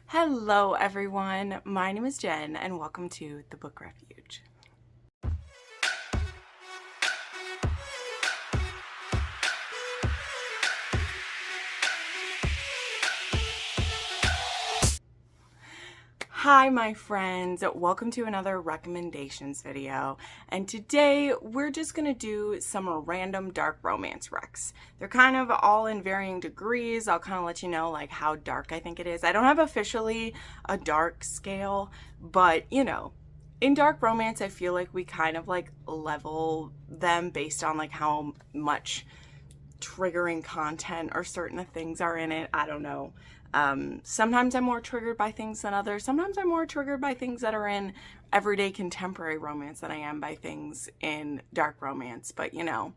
Hello everyone, my name is Jen and welcome to the Book Refuge. Hi my friends, welcome to another recommendations video, and today we're just gonna do some random dark romance recs. They're kind of all in varying degrees. I'll kind of let you know like how dark I think it is. I don't have officially a dark scale, but you know, in dark romance I feel like we kind of like level them based on like how much triggering content or certain things are in it. I don't know. Sometimes I'm more triggered by things than others. Sometimes I'm more triggered by things that are in everyday contemporary romance than I am by things in dark romance. But you know,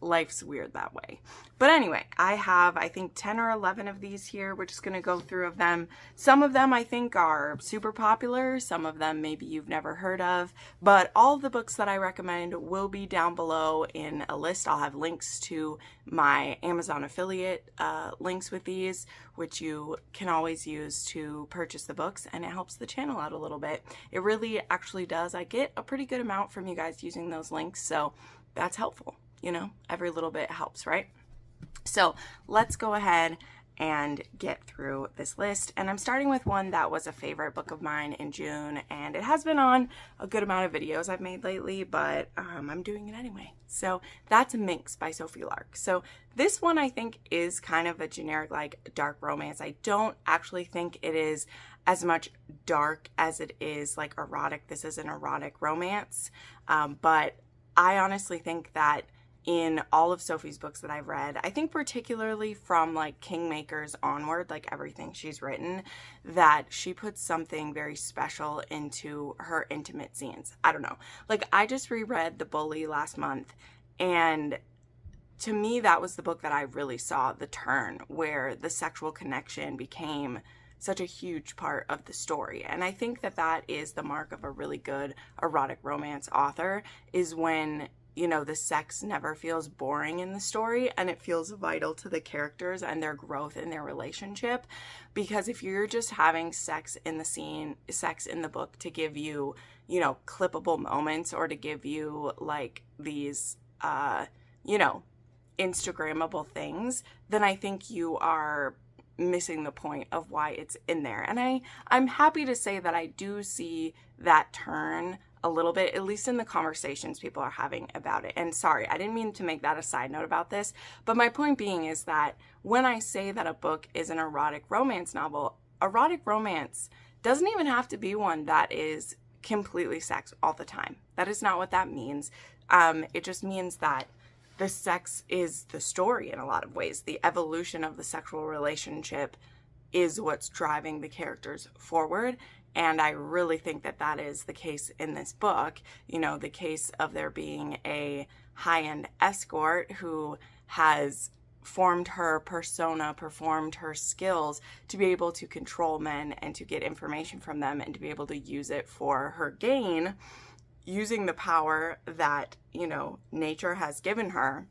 life's weird that way. But anyway, I have, I think 10 or 11 of these here. We're just going to go through of them. Some of them I think are super popular. Some of them maybe you've never heard of. But all of the books that I recommend will be down below in a list. I'll have links to my Amazon affiliate links with these, which you can always use to purchase the books, and it helps the channel out a little bit. It really actually does. I get a pretty good amount from you guys using those links, so that's helpful. You know, every little bit helps, right? So let's go ahead and get through this list. And I'm starting with one that was a favorite book of mine in June, and it has been on a good amount of videos I've made lately, but I'm doing it anyway. So that's Minx by Sophie Lark. So this one I think is kind of a generic like dark romance. I don't actually think it is as much dark as it is like erotic. This is an erotic romance, but I honestly think that in all of Sophie's books that I've read, I think particularly from like Kingmakers onward, like everything she's written, that she puts something very special into her intimate scenes. I don't know. Like I just reread The Bully last month, and to me that was the book that I really saw the turn where the sexual connection became such a huge part of the story. And I think that that is the mark of a really good erotic romance author, is when you know, the sex never feels boring in the story and it feels vital to the characters and their growth in their relationship. Because if you're just having sex in the scene, sex in the book to give you, you know, clippable moments or to give you like these, you know, Instagrammable things, then I think you are missing the point of why it's in there. And I'm happy to say that I do see that turn a little bit, at least in the conversations people are having about it. And sorry, I didn't mean to make that a side note about this, but my point being is that when I say that a book is an erotic romance novel, erotic romance doesn't even have to be one that is completely sex all the time. That is not what that means. It just means that the sex is the story in a lot of ways. The evolution of the sexual relationship is what's driving the characters forward. And I really think that that is the case in this book. You know, the case of there being a high-end escort who has formed her persona, performed her skills to be able to control men and to get information from them and to be able to use it for her gain, using the power that, you know, nature has given her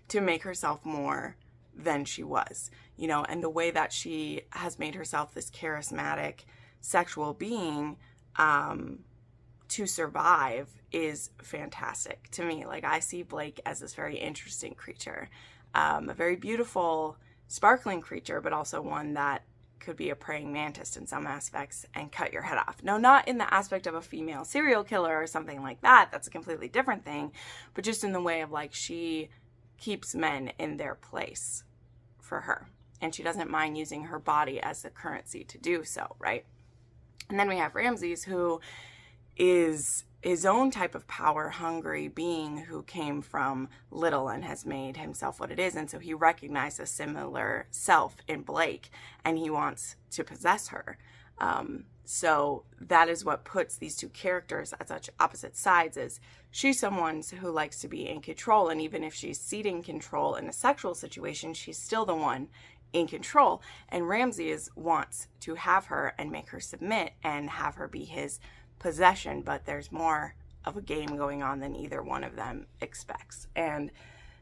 to make herself more than she was, you know, and the way that she has made herself this charismatic sexual being to survive is fantastic to me. Like I see Blake as this very interesting creature, a very beautiful, sparkling creature, but also one that could be a praying mantis in some aspects and cut your head off. No, not in the aspect of a female serial killer or something like that. That's a completely different thing, but just in the way of like she keeps men in their place for her, and she doesn't mind using her body as the currency to do so, right? And then we have Ramses, who is his own type of power-hungry being who came from little and has made himself what it is. And so he recognized a similar self in Blake, and he wants to possess her. So that is what puts these two characters at such opposite sides, is she's someone who likes to be in control. And even if she's ceding control in a sexual situation, she's still the one in control. And Ramses wants to have her and make her submit and have her be his possession, but there's more of a game going on than either one of them expects. And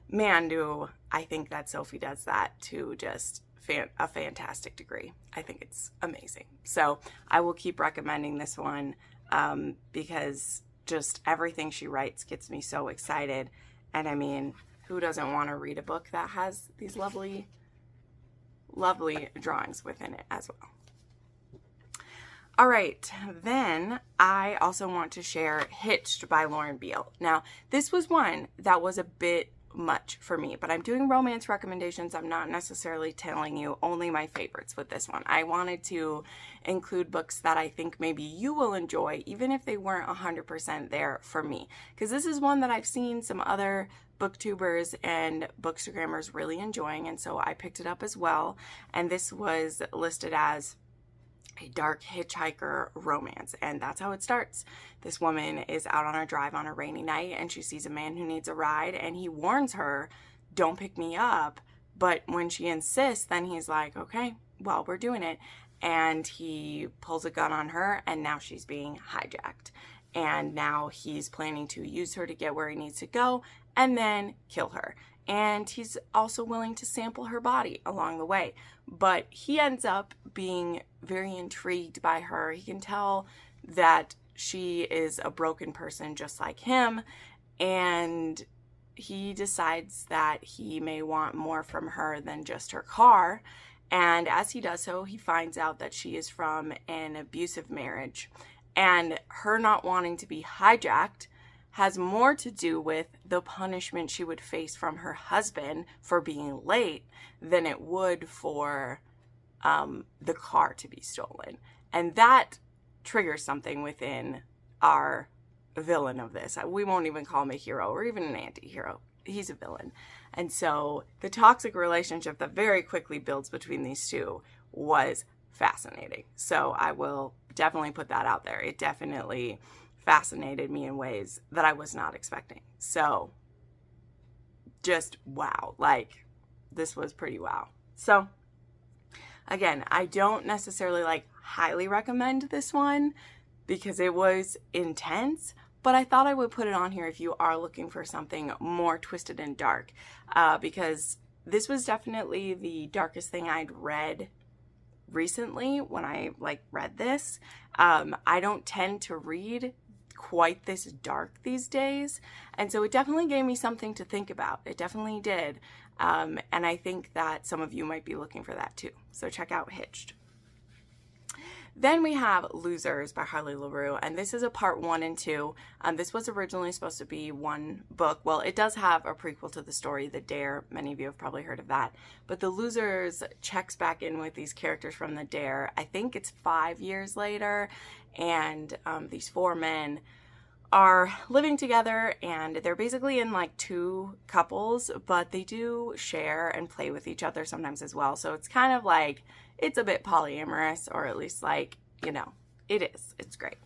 man, do I think that Sophie does that to just a fantastic degree. I think it's amazing. So I will keep recommending this one because just everything she writes gets me so excited. And I mean, who doesn't want to read a book that has these lovely, lovely drawings within it as well? All right, then I also want to share Hitched by Lauren Beale. Now, this was one that was a bit much for me, but I'm doing romance recommendations. I'm not necessarily telling you only my favorites with this one. I wanted to include books that I think maybe you will enjoy, even if they weren't 100% there for me. Because this is one that I've seen some other booktubers and bookstagrammers really enjoying, and so I picked it up as well. And this was listed as a dark hitchhiker romance, and that's how it starts. This woman is out on a drive on a rainy night, and she sees a man who needs a ride, and he warns her, don't pick me up. But when she insists, then he's like, okay, well, we're doing it. And he pulls a gun on her, and now she's being hijacked. And now he's planning to use her to get where he needs to go and then kill her. And he's also willing to sample her body along the way. But he ends up being very intrigued by her. He can tell that she is a broken person just like him. And he decides that he may want more from her than just her car. And as he does so, he finds out that she is from an abusive marriage. And her not wanting to be hijacked has more to do with the punishment she would face from her husband for being late than it would for the car to be stolen. And that triggers something within our villain of this. We won't even call him a hero or even an anti-hero. He's a villain. And so the toxic relationship that very quickly builds between these two was fascinating. So I will definitely put that out there. It definitely fascinated me in ways that I was not expecting. So just wow, like this was pretty wow. So again, I don't necessarily highly recommend this one because it was intense, but I thought I would put it on here if you are looking for something more twisted and dark, because this was definitely the darkest thing I'd read recently when I read this. I don't tend to read quite this dark these days, and so it definitely gave me something to think about. It definitely did, and I think that some of you might be looking for that too. So check out Hitched. Then we have Losers by Harley LaRue, and this is a part 1 and 2. This was originally supposed to be one book. Well, it does have a prequel to the story, The Dare. Many of you have probably heard of that. But The Losers checks back in with these characters from The Dare. I think it's 5 years later, and these 4 men are living together, and they're basically in 2 couples, but they do share and play with each other sometimes as well. So it's kind of it's a bit polyamorous, or at least it is. It's great.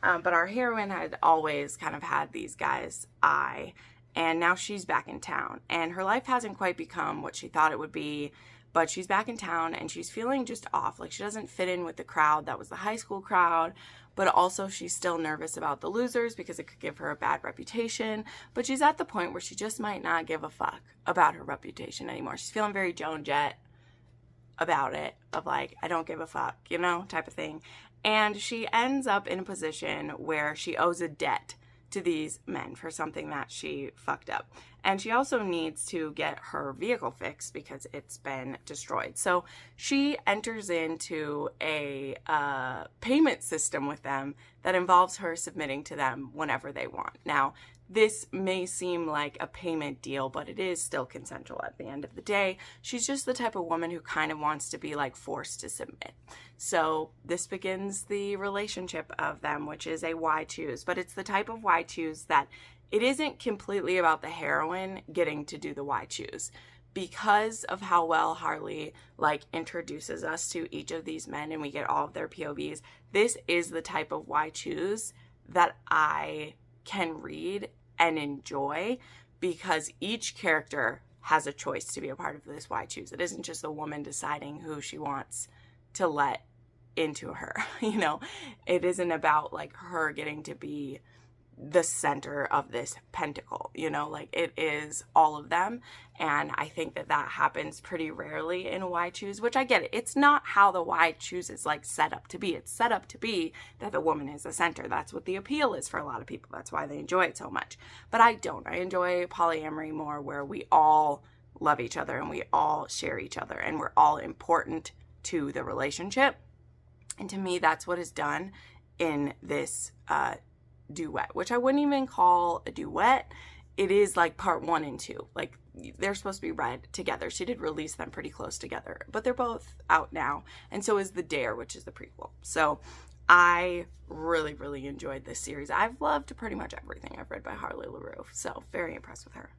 But our heroine had always kind of had these guys' eye, and now she's back in town, and her life hasn't quite become what she thought it would be, but she's back in town, and she's feeling just off. She doesn't fit in with the crowd that was the high school crowd, but also she's still nervous about the Losers because it could give her a bad reputation. But she's at the point where she just might not give a fuck about her reputation anymore. She's feeling very Joan Jett about it, of I don't give a fuck, type of thing. And she ends up in a position where she owes a debt to these men for something that she fucked up. And she also needs to get her vehicle fixed because it's been destroyed. So she enters into a payment system with them that involves her submitting to them whenever they want. Now, this may seem like a payment deal, but it is still consensual at the end of the day. She's just the type of woman who kind of wants to be forced to submit. So this begins the relationship of them, which is a why choose, but it's the type of why choose that it isn't completely about the heroine getting to do the why choose. Because of how well Harley introduces us to each of these men and we get all of their POVs, this is the type of why choose that I can read and enjoy, because each character has a choice to be a part of this why choose. It isn't just the woman deciding who she wants to let into her. It isn't about her getting to be the center of this pentacle, you know, like it is all of them. And I think that that happens pretty rarely in Why Choose, which I get it. It's not how the Why Choose is like set up to be. It's set up to be that the woman is the center. That's what the appeal is for a lot of people. That's why they enjoy it so much. But I don't. I enjoy polyamory more, where we all love each other and we all share each other and we're all important to the relationship. And to me, that's what is done in this duet, which I wouldn't even call a duet. It is like part 1 and 2. Like, they're supposed to be read together. She did release them pretty close together, but they're both out now. And so is The Dare, which is the prequel. So I really, really enjoyed this series. I've loved pretty much everything I've read by Harley LaRue. So very impressed with her.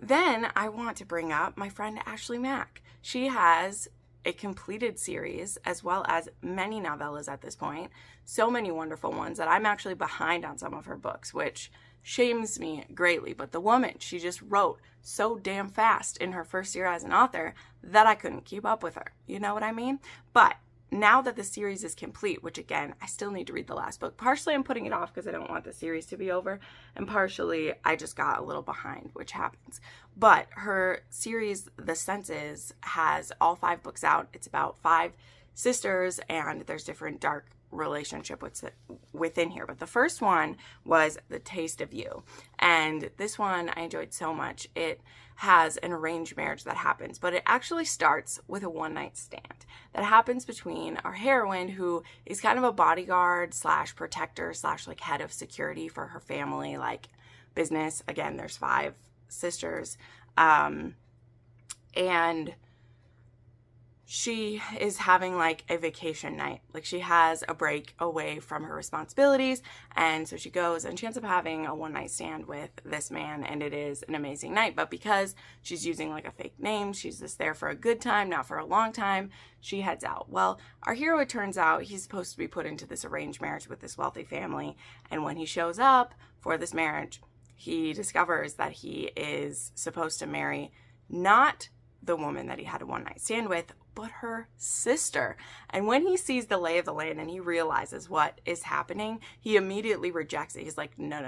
Then I want to bring up my friend Ashley Mack. She has a completed series as well as many novellas at this point. So many wonderful ones that I'm actually behind on some of her books, which shames me greatly. But the woman, she just wrote so damn fast in her first year as an author that I couldn't keep up with her. You know what I mean? But now that the series is complete, which again, I still need to read the last book. Partially I'm putting it off because I don't want the series to be over, and partially I just got a little behind, which happens. But her series, The Senses, has all 5 books out. It's about 5 sisters, and there's different dark relationship within here. But the first one was The Taste of You. And this one I enjoyed so much. It has an arranged marriage that happens, but it actually starts with a one-night stand that happens between our heroine, who is kind of a bodyguard slash protector slash like head of security for her family, like business. Again, there's 5 sisters. And she is having like a vacation night. Like, she has a break away from her responsibilities. And so she goes and she ends up having a one-night stand with this man, and it is an amazing night. But because she's using like a fake name, she's just there for a good time, not for a long time, she heads out. Well, our hero, it turns out, he's supposed to be put into this arranged marriage with this wealthy family. And when he shows up for this marriage, he discovers that he is supposed to marry not the woman that he had a one-night stand with, but her sister. And when he sees the lay of the land and he realizes what is happening, he immediately rejects it. He's like, no.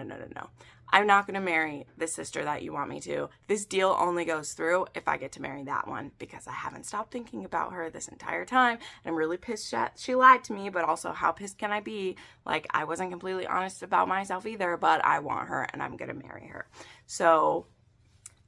I'm not going to marry the sister that you want me to. This deal only goes through if I get to marry that one, because I haven't stopped thinking about her this entire time. And I'm really pissed that she lied to me, but also how pissed can I be? Like, I wasn't completely honest about myself either, but I want her and I'm going to marry her. So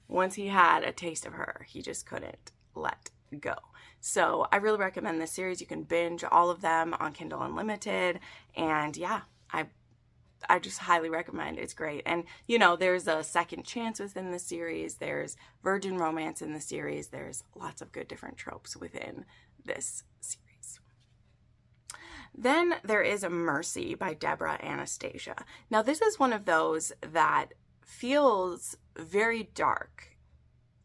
once he had a taste of her, he just couldn't let go. So I really recommend this series. You can binge all of them on Kindle Unlimited. And yeah, I just highly recommend. It's great. And, you know, there's a second chance within the series. There's virgin romance in the series. There's lots of good different tropes within this series. Then there is Mercy by Deborah Anastasia. Now, this is one of those that feels very dark,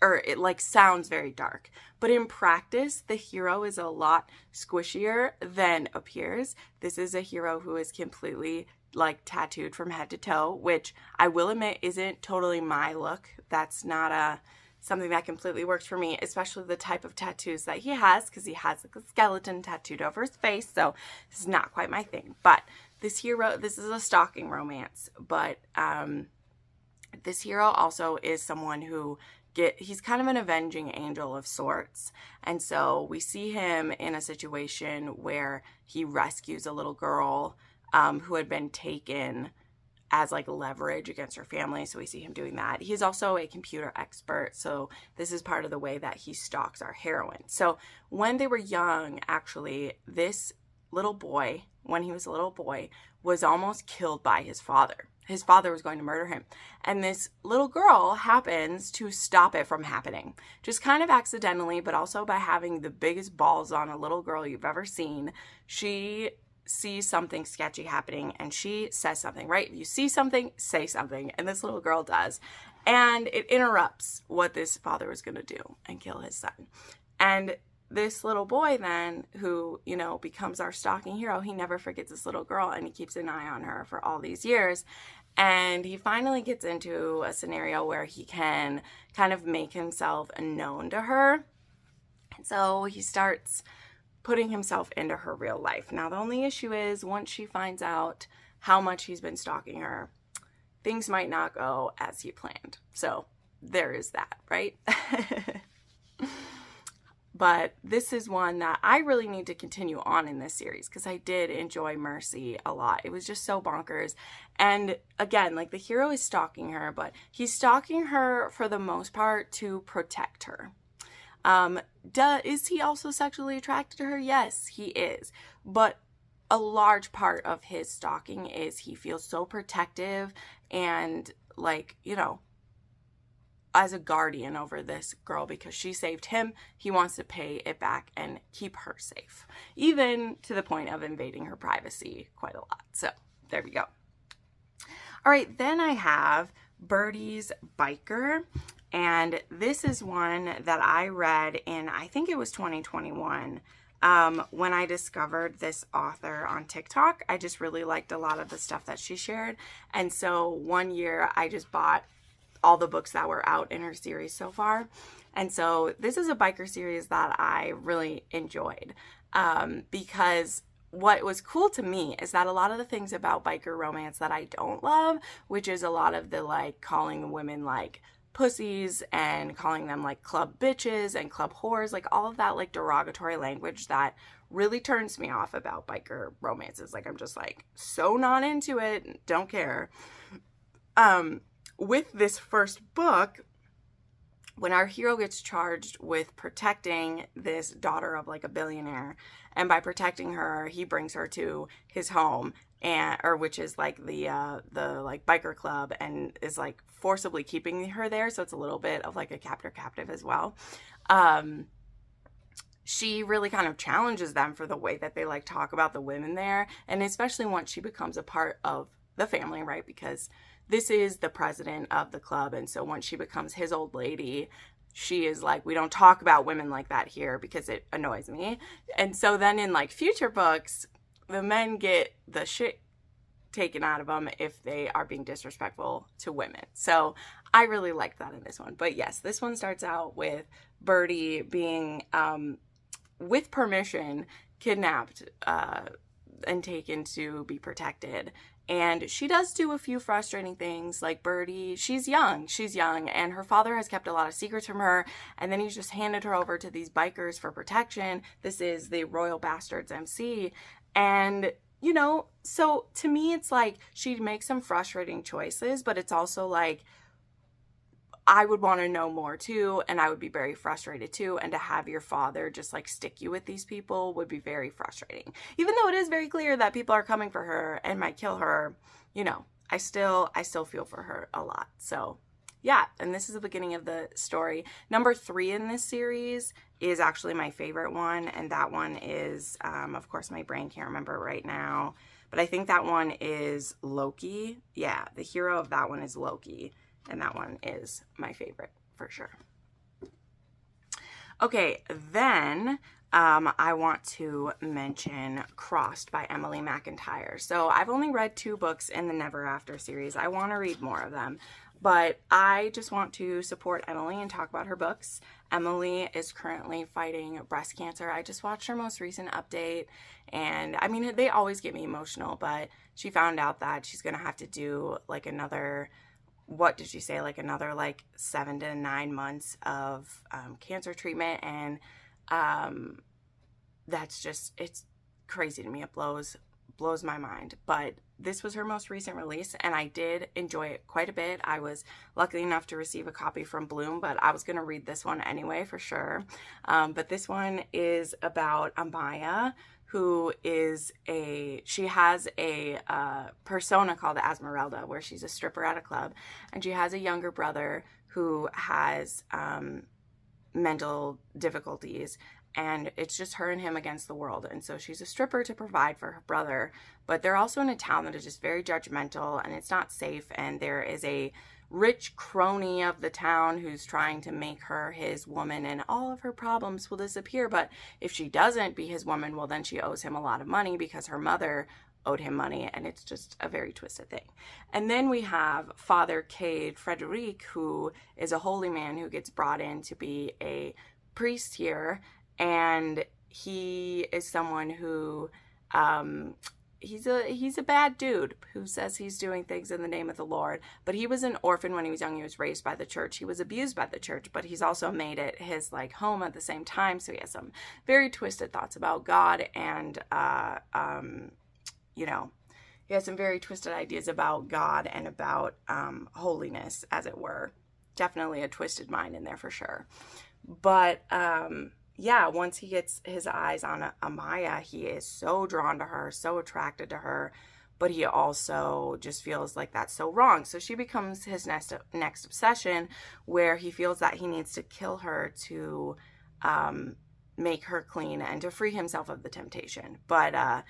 or it like sounds very dark, but in practice, the hero is a lot squishier than appears. This is a hero who is completely like tattooed from head to toe, which I will admit isn't totally my look. That's not something that completely works for me, especially the type of tattoos that he has, because he has like a skeleton tattooed over his face, so this is not quite my thing. But this hero, this is a stalking romance, but this hero also is someone who he's kind of an avenging angel of sorts. And so we see him in a situation where he rescues a little girl who had been taken as like leverage against her family. So we see him doing that. He's also a computer expert. So this is part of the way that he stalks our heroine. So when they were young, actually, this little boy, when he was a little boy, was almost killed by his father. His father was going to murder him. And this little girl happens to stop it from happening. Just kind of accidentally, but also by having the biggest balls on a little girl you've ever seen. She sees something sketchy happening and she says something, right? If you see something, say something. And this little girl does. And it interrupts what this father was going to do and kill his son. And this little boy then, who, you know, becomes our stalking hero, he never forgets this little girl and he keeps an eye on her for all these years. And he finally gets into a scenario where he can kind of make himself known to her. And so he starts putting himself into her real life. Now, the only issue is once she finds out how much he's been stalking her, things might not go as he planned. So there is that, right? But this is one that I really need to continue on in this series because I did enjoy Mercy a lot. It was just so bonkers. And again, like the hero is stalking her, but he's stalking her for the most part to protect her. Is he also sexually attracted to her? Yes, he is. But a large part of his stalking is he feels so protective and like, you know, as a guardian over this girl because she saved him. He wants to pay it back and keep her safe, even to the point of invading her privacy quite a lot. So there we go. All right, then I have Birdie's Biker. And this is one that I read in, I think it was 2021. When I discovered this author on TikTok, I just really liked a lot of the stuff that she shared. And so one year I just bought all the books that were out in her series so far. And so this is a biker series that I really enjoyed because what was cool to me is that a lot of the things about biker romance that I don't love, which is a lot of the like calling women like pussies and calling them like club bitches and club whores, like all of that like derogatory language that really turns me off about biker romances. Like I'm just like so not into it, don't care. With this first book, when our hero gets charged with protecting this daughter of like a billionaire, and by protecting her, he brings her to his home, which is like the like biker club, and is like forcibly keeping her there. So it's a little bit of like a captive as well. She really kind of challenges them for the way that they like talk about the women there, and especially once she becomes a part of the family, right? Because this is the president of the club, and so once she becomes his old lady, she is like, we don't talk about women like that here because it annoys me. And so then in like future books, the men get the shit taken out of them if they are being disrespectful to women. So I really liked that in this one. But yes, this one starts out with Birdie being, with permission, kidnapped and taken to be protected. And she does do a few frustrating things, like Birdie, she's young, and her father has kept a lot of secrets from her, and then he's just handed her over to these bikers for protection. This is the Royal Bastards MC, and, you know, so to me, it's like, she makes some frustrating choices, but it's also like, I would want to know more too, and I would be very frustrated too, and to have your father just like stick you with these people would be very frustrating. Even though it is very clear that people are coming for her and might kill her, you know, I still feel for her a lot. So yeah, and this is the beginning of the story. Number 3 in this series is actually my favorite one, and that one is, of course, my brain can't remember right now, but I think that one is Loki. Yeah, the hero of that one is Loki. And that one is my favorite for sure. Okay, then I want to mention Crossed by Emily McIntyre. So I've only read 2 books in the Never After series. I want to read more of them. But I just want to support Emily and talk about her books. Emily is currently fighting breast cancer. I just watched her most recent update. And I mean, they always get me emotional. But she found out that she's going to have to do like another... what did she say, like another like 7 to 9 months of cancer treatment, and that's just, it's crazy to me. It blows my mind. But this was her most recent release, and I did enjoy it quite a bit. I was lucky enough to receive a copy from Bloom, but I was going to read this one anyway for sure. But this one is about Amaya, who is she has a persona called Esmeralda, where she's a stripper at a club, and she has a younger brother who has mental difficulties, and it's just her and him against the world. And so she's a stripper to provide for her brother, but they're also in a town that is just very judgmental, and it's not safe, and there is a rich crony of the town who's trying to make her his woman, and all of her problems will disappear. But if she doesn't be his woman, well, then she owes him a lot of money because her mother owed him money, and it's just a very twisted thing. And then we have Father Cade Frederic, who is a holy man who gets brought in to be a priest here, and he is someone who he's a bad dude who says he's doing things in the name of the Lord. But he was an orphan when he was young. He was raised by the church. He was abused by the church, but he's also made it his like home at the same time. So he has some very twisted thoughts about God, and you know, he has some very twisted ideas about God and about holiness, as it were. Definitely a twisted mind in there for sure. But yeah, once he gets his eyes on Amaya, he is so drawn to her, so attracted to her, but he also just feels like that's so wrong. So she becomes his next obsession, where he feels that he needs to kill her to make her clean and to free himself of the temptation. But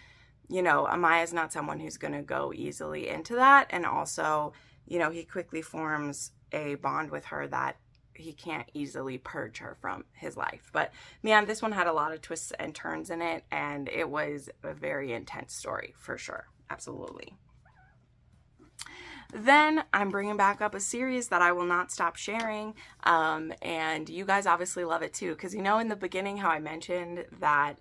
you know, Amaya's not someone who's going to go easily into that. And also, you know, he quickly forms a bond with her that he can't easily purge her from his life. But man, this one had a lot of twists and turns in it, and it was a very intense story for sure. Absolutely. Then I'm bringing back up a series that I will not stop sharing, and you guys obviously love it too, because you know in the beginning how I mentioned that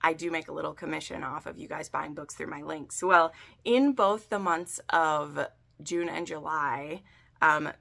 I do make a little commission off of you guys buying books through my links. Well, in both the months of June and July,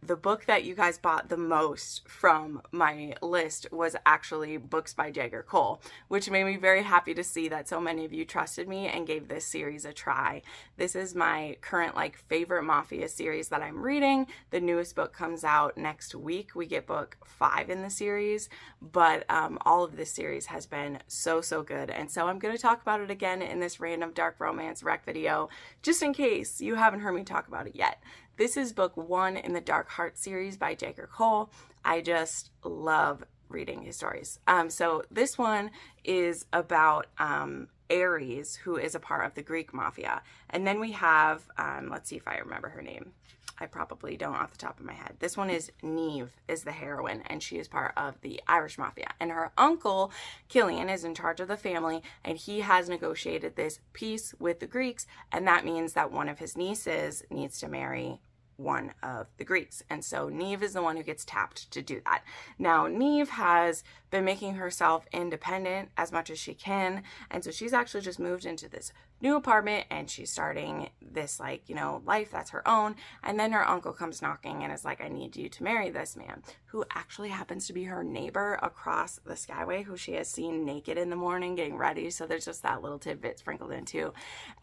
the book that you guys bought the most from my list was actually books by Jagger Cole, which made me very happy to see that so many of you trusted me and gave this series a try. This is my current like favorite mafia series that I'm reading. The newest book comes out next week. We get book 5 in the series, but all of this series has been so good. And so I'm going to talk about it again in this random dark romance rec video, just in case you haven't heard me talk about it yet. This is book 1 in the Dark Heart series by Jagger Cole. I just love reading his stories. So this one is about Ares, who is a part of the Greek mafia. And then we have, let's see if I remember her name. I probably don't off the top of my head. This one is Neve, is the heroine, and she is part of the Irish mafia. And her uncle, Killian, is in charge of the family, and he has negotiated this peace with the Greeks, and that means that one of his nieces needs to marry one of the Greeks. And so Neve is the one who gets tapped to do that. Now, Neve has been making herself independent as much as she can. And so she's actually just moved into this new apartment, and she's starting this, like, you know, life that's her own. And then her uncle comes knocking and is like, I need you to marry this man, who actually happens to be her neighbor across the skyway, who she has seen naked in the morning getting ready. So there's just that little tidbit sprinkled in too.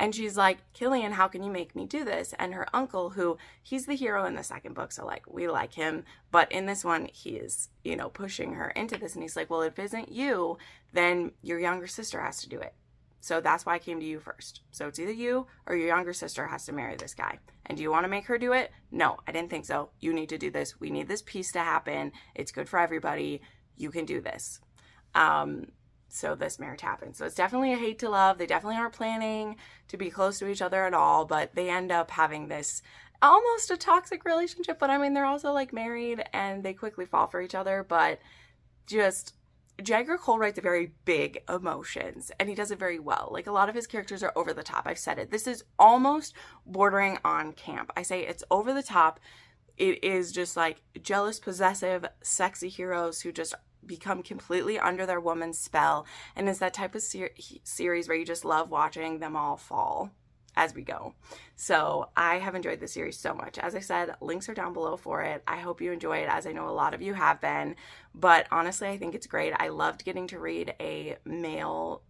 And she's like, Killian, how can you make me do this? And her uncle, who he's the hero in the second book, so like we like him, but in this one he is, you know, pushing her into this, and he's like, well, if it isn't you, then your younger sister has to do it. So that's why I came to you first. So it's either you or your younger sister has to marry this guy. And do you want to make her do it? No, I didn't think so. You need to do this. We need this peace to happen. It's good for everybody. You can do this. So this marriage happens. So it's definitely a hate to love. They definitely aren't planning to be close to each other at all, but they end up having this almost a toxic relationship. But I mean, they're also like married and they quickly fall for each other, but just Jagger Cole writes very big emotions, and he does it very well. Like, a lot of his characters are over the top. I've said it. This is almost bordering on camp. I say it's over the top. It is just like jealous, possessive, sexy heroes who just become completely under their woman's spell. And it's that type of series where you just love watching them all fall as we go. So I have enjoyed the series so much. As I said, links are down below for it. I hope you enjoy it, as I know a lot of you have been. But honestly, I think it's great. I loved getting to read a male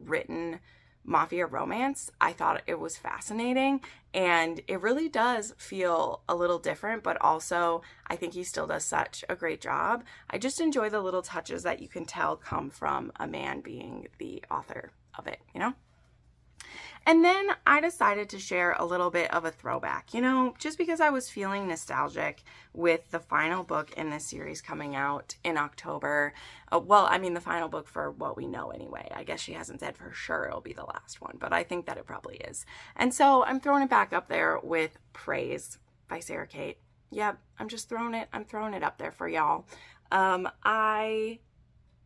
written mafia romance. I thought it was fascinating, and it really does feel a little different, but also I think he still does such a great job. I just enjoy the little touches that you can tell come from a man being the author of it, you know? And then I decided to share a little bit of a throwback, you know, just because I was feeling nostalgic with the final book in this series coming out in October. Well, I mean, the final book for what we know anyway. I guess she hasn't said for sure it'll be the last one, but I think that it probably is. And so I'm throwing it back up there with Praise by Sarah Kate. Yep, I'm throwing it up there for y'all. I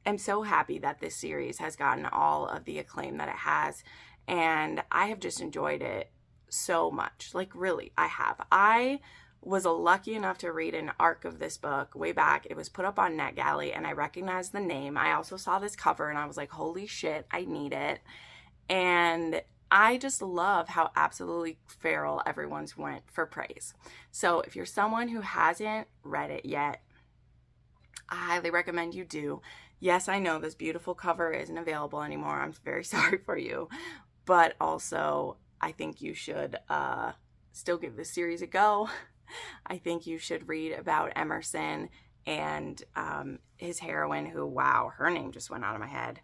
am so happy that this series has gotten all of the acclaim that it has. And I have just enjoyed it so much. Like, really, I have. I was lucky enough to read an arc of this book way back. It was put up on NetGalley, and I recognized the name. I also saw this cover, and I was like, holy shit, I need it. And I just love how absolutely feral everyone's went for praise. So if you're someone who hasn't read it yet, I highly recommend you do. Yes, I know this beautiful cover isn't available anymore. I'm very sorry for you. But also, I think you should still give this series a go. I think you should read about Emerson and his heroine, who, wow, her name just went out of my head.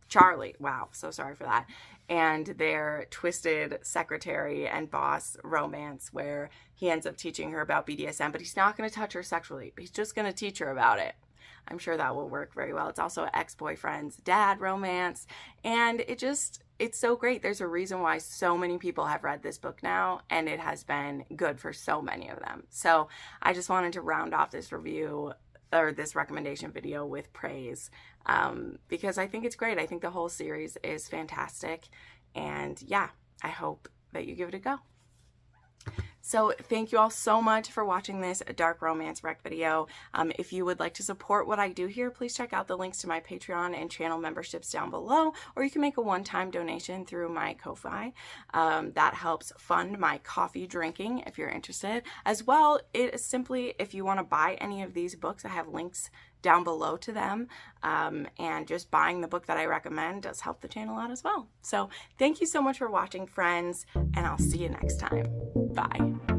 Charlie, wow, so sorry for that. And their twisted secretary and boss romance where he ends up teaching her about BDSM, but he's not going to touch her sexually. He's just going to teach her about it. I'm sure that will work very well. It's also an ex-boyfriend's dad romance, and it's so great. There's a reason why so many people have read this book now, and it has been good for so many of them. So I just wanted to round off this review or this recommendation video with praise because I think it's great. I think the whole series is fantastic, and yeah, I hope that you give it a go. So thank you all so much for watching this dark romance rec video. If you would like to support what I do here, please check out the links to my Patreon and channel memberships down below, or you can make a one-time donation through my Ko-Fi. That helps fund my coffee drinking if you're interested. As well, it is simply, if you want to buy any of these books, I have links down below to them, and just buying the book that I recommend does help the channel out as well. So thank you so much for watching, friends, and I'll see you next time. Bye.